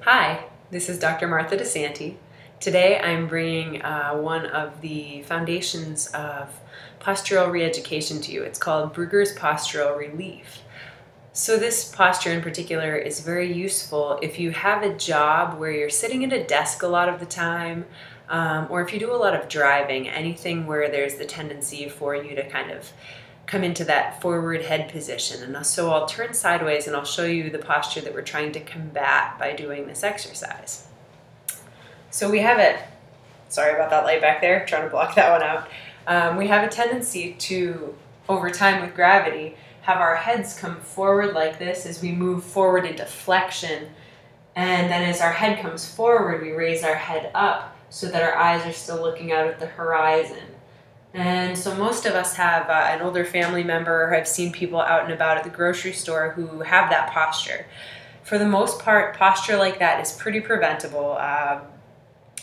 Hi, this is Dr. Martha DeSanti. Today I'm bringing one of the foundations of postural reeducation to you. It's called Brugger's Postural Relief. So this posture in particular is very useful if you have a job where you're sitting at a desk a lot of the time, or if you do a lot of driving, anything where there's the tendency for you to kind of come into that forward head position. And so I'll turn sideways and I'll show you the posture that we're trying to combat by doing this exercise. So we have it, sorry about that light back there, trying to block that one out. We have a tendency to, over time with gravity, have our heads come forward like this as we move forward into flexion. And then as our head comes forward, we raise our head up so that our eyes are still looking out at the horizon. And so most of us have an older family member, or have seen people out and about at the grocery store who have that posture. For the most part, posture like that is pretty preventable,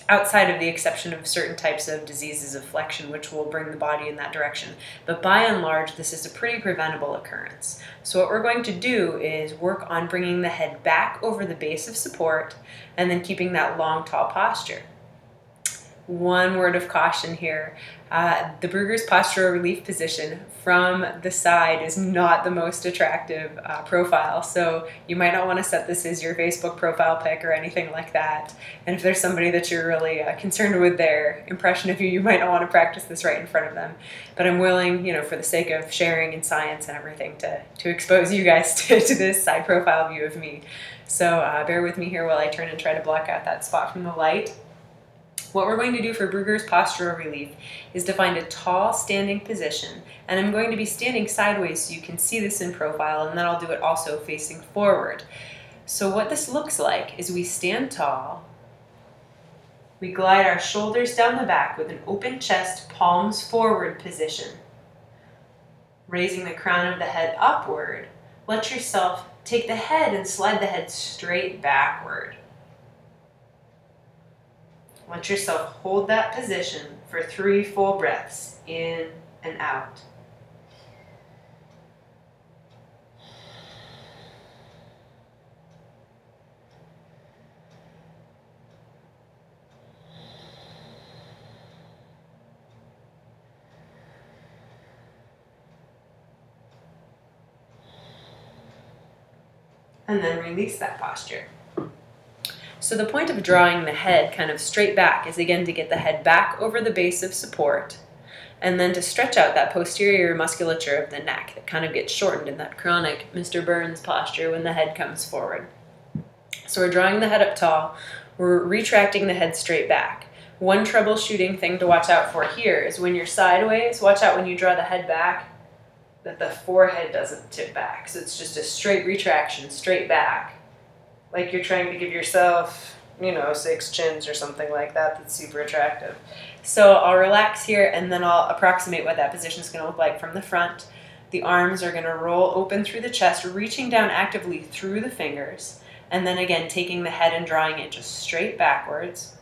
outside of the exception of certain types of diseases of flexion, which will bring the body in that direction. But by and large, this is a pretty preventable occurrence. So what we're going to do is work on bringing the head back over the base of support and then keeping that long, tall posture. One word of caution here, the Brugger's Postural Relief position from the side is not the most attractive profile, so you might not want to set this as your Facebook profile pic or anything like that. And if there's somebody that you're really concerned with their impression of you, you might not want to practice this right in front of them. But I'm willing, for the sake of sharing in science and everything, to expose you guys to this side profile view of me. So bear with me here while I turn and try to block out that spot from the light. What we're going to do for Brugger's Postural Relief is to find a tall standing position, and I'm going to be standing sideways so you can see this in profile, and then I'll do it also facing forward. So what this looks like is we stand tall, we glide our shoulders down the back with an open chest, palms forward position. Raising the crown of the head upward, let yourself take the head and slide the head straight backward. Let yourself hold that position for 3 full breaths, in and out. And then release that posture. So the point of drawing the head kind of straight back is again to get the head back over the base of support and then to stretch out that posterior musculature of the neck that kind of gets shortened in that chronic Mr. Burns posture when the head comes forward. So we're drawing the head up tall, we're retracting the head straight back. One troubleshooting thing to watch out for here is when you're sideways, watch out when you draw the head back that the forehead doesn't tip back. So it's just a straight retraction, straight back. Like you're trying to give yourself, 6 chins or something like that that's super attractive. So I'll relax here and then I'll approximate what that position is going to look like from the front. The arms are going to roll open through the chest, reaching down actively through the fingers, and then again taking the head and drawing it just straight backwards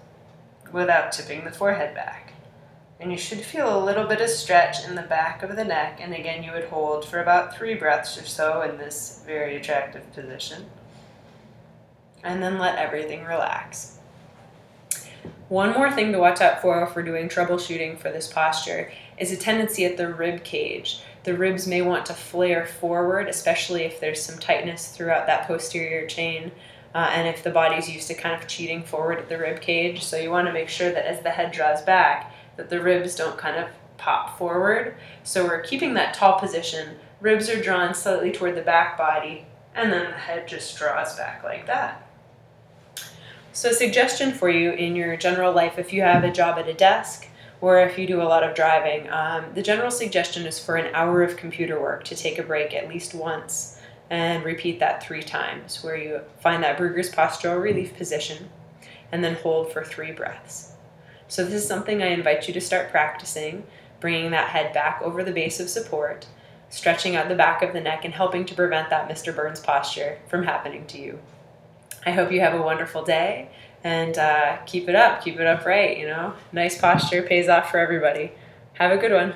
without tipping the forehead back. And you should feel a little bit of stretch in the back of the neck, and again you would hold for about 3 breaths or so in this very attractive position. And then let everything relax. One more thing to watch out for if we're doing troubleshooting for this posture is a tendency at the rib cage. The ribs may want to flare forward, especially if there's some tightness throughout that posterior chain, and if the body's used to kind of cheating forward at the rib cage. So you want to make sure that as the head draws back, that the ribs don't kind of pop forward. So we're keeping that tall position, ribs are drawn slightly toward the back body, and then the head just draws back like that. So a suggestion for you in your general life, if you have a job at a desk or if you do a lot of driving, the general suggestion is for an hour of computer work to take a break at least once and repeat that 3 times, where you find that Brugger's Postural Relief position and then hold for 3 breaths. So this is something I invite you to start practicing, bringing that head back over the base of support, stretching out the back of the neck and helping to prevent that Mr. Burns posture from happening to you. I hope you have a wonderful day and keep it up right, Nice posture pays off for everybody. Have a good one.